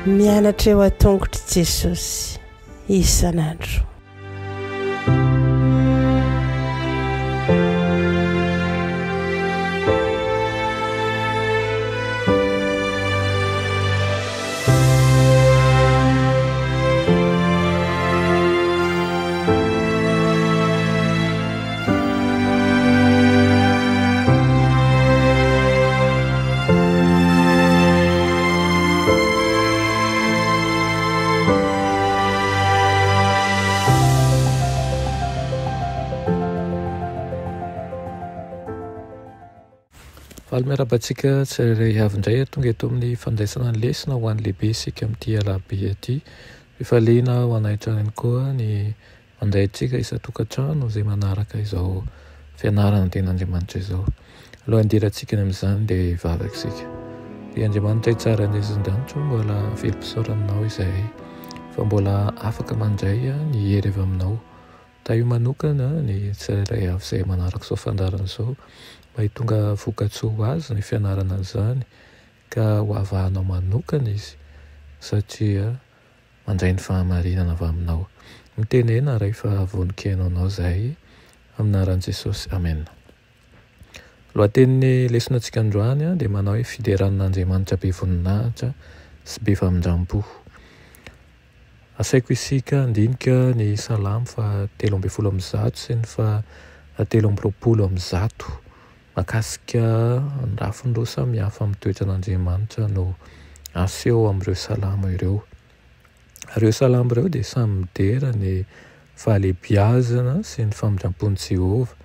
mianatra eo atongotry Jesosy isan'andro. Miarabantsika tsirairay avy indray tonga eto amin'ny fandraisana ny lesona ho an'ny lehibe isika amin'ity alabe ity. Fifaliana ho anaitra ihany koa ny mandray antsika isan-tokantrano izay manaraka izao fianarana tenin'Andriamanitra izao. Aloha andirantsika amin'izany dia hivavaka isika. Dia Andriamanitra tsara ny Isan'Andriamanitra mbola velom-pisaoranao izay fa mbola afaka mandray ny hery avy aminao. Taio manokana ny tsirairay avy izay manaraka izao fandarana izao mba hitonga vokatsoa ho azy ny fianarana izany ka ho avahanao manokana izy satria mandray ny fahamarinana avy aminao. Mitenena rehefa voninkainao anao izahay amin'ny anaran'i Jesosy. Amen. Lohatenin'ny lesonantsika androany dia manao hoe fideran'Andriamanitra be voninahitra sy be famindrampo. Asaiko isika andinika ny Salamo fa 3:100 sy ny fa 3:100 makasika ny rafindroa samihafa amin'ny toetran'Andriamanitra no aseho amin'ireo salamo ireo. Ireo salamo ireo dia samy midera ny fahalehibiazana sy ny famindrampon'i Jehovah.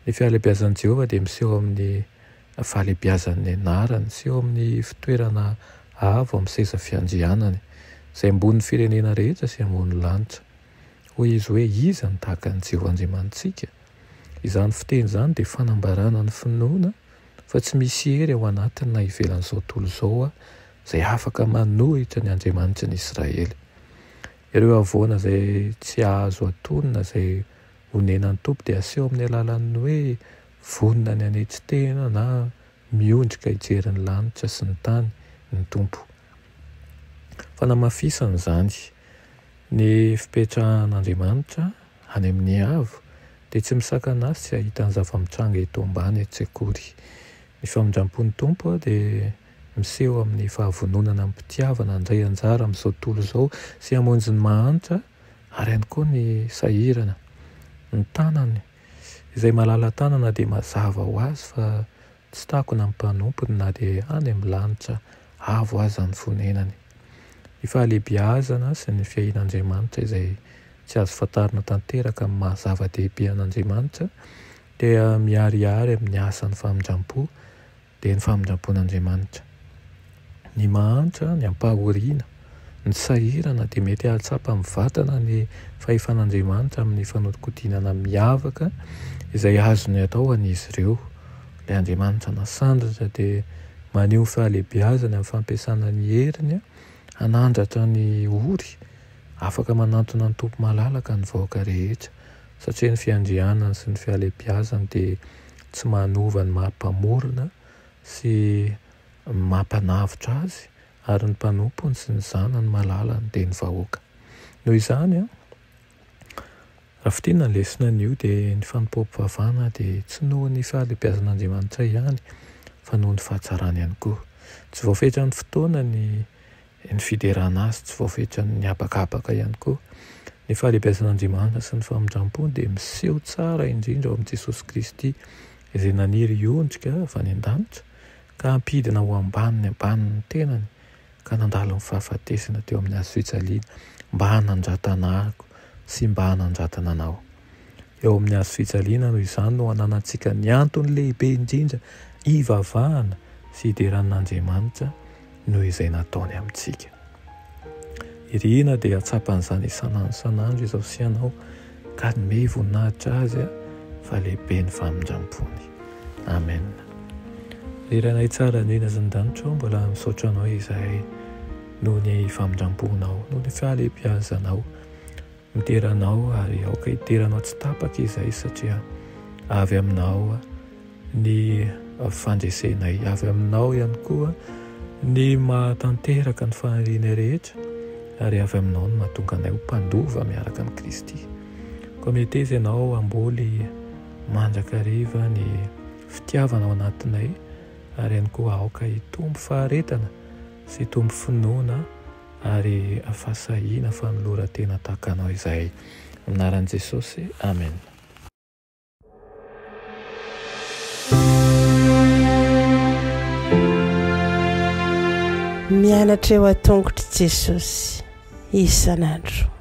Ny fahalehibiazan'i Jehovah dia miseho amin'ny fahalehibiazan'ny anarany, miseho amin'ny fitoerana avo amin'ny seza fiandrianany izay ambony firenena rehetra sy ambony lanitra. Hoy izy hoe iza ny tahaka an'i Jehovah Andriamantsika. Izany fiteny izany dia fanambarana ny finoana fa tsy misy hery ao anatiny na ivelan'izao tontolo izao izay afaka manohitra ny Andriamanitra ny Israely. Ireo havoana izay tsy ahazo atonina izay honenan'ny Tompo dia aseho amin'ny alalan'ny hoe vonona ny anetsi-tena na miondrika hijery ny lanitra sy ny tany ny Tompo. Fanamafisana izany ny fipetrahan'Andriamanitra any amin'ny avo dia tsy misakana azy tsy ahita ny zava-mitranga eto ambany an-tsekoly. Ny famindrampon'ny Tompo dia miseho amin'ny fahavononana amin'ny mpitiavana handray anjara amin'izao tontolo izao sy hamonjy ny mahantra ary ihany koa ny sahirana. Ny tanany izay malala tanana dia mazava ho azy fa tsy takona amin'ny mpanompony na dia any amin'ny lanitra avo aza ny fonenany. Ny fahalehibiazana sy ny fiain'Andriamanitra izay tsy azo fantarina tanteraka amin'ny mahazava-dehibe an'Andriamanitra dia miharihary amin'ny asan'ny famindrampo dia ny famindrampon'Andriamanitra. Ny mahantra, ny ampahoriana, ny sahirana dia mety ahatsapa mivantana ny fahefan'Andriamanitra amin'ny fanodinkodinana miavaka izay azony atao an'izy ireo. Ilay Andriamanitra nasandratra dia maneho fahalehibiazana amin'ny fampiasana ny heriny hanandratra ny ory, afaka manantona ny Tompo malalaka ny vahoaka rehetra satria ny fiandrianana sy ny fahalehibiazana dia tsy manova ny mampamorona sy mampanavitra azy ary ny mpanompony sy ny zanany malalany dia ny vahoaka. Noho izany raha fitina ny lesona an'io dia ny fanompoam-pivavahana dia tsy noho ny fahalehibiazan'Andriamanitra ihany fa noho ny fahatsarany ihany koa. Tsy voafetra ny fotoana ny fiderana azy, tsy voafetra ny habakabaka ihany koa. Ny fahalehibiazan'Andriamanitra sy ny famindrampony dia miseho tsara indrindra ao amin'i Jesosy Kristy izay naniry hiondrika avy any an-danitra ka hampidina ho ambaniny ambanin'ny tenany ka nandalo ny fahafatesana teo amin'ny hazo fijaliana mba hanandratana ahako sy mba hanandratana anao. Eo amin'ny hazo fijaliana noho izany no hananantsika ny antony lehibe indrindra hivavahana sy hideran'Andriamanitra noho izay nataony amintsika. Irina dia hatsapan'izany isanandro izao sy ianao ka nome voninahitra azy fa lehibe ny famindrampony. Amen. Iranay tsara indrindra Zandanitra mbola misaotra anao izahay noho ny famindramponao, noho ny fahalehibiazanao, miteranao ary aoka hiteranao tsy tapaka izahay satria avy aminao ny fandresenay avy aminao ihany koa ny mahatanteraka ny faniriana rehetra ary avy aminao no mahatonga anay ho mpandova miaraka amin'ny Kristy. Koa mety izy ianao amboly mandrakariva ny fitiavana ao anatinay ary ihany koa aoka hitombo faharetana sy hitombo finoana ary afasahiana fanoloran-tena tahaka anao izay. Anaran'i Jesosy, amen. Mianatra eo an-tongotry Jesosy isan'andro.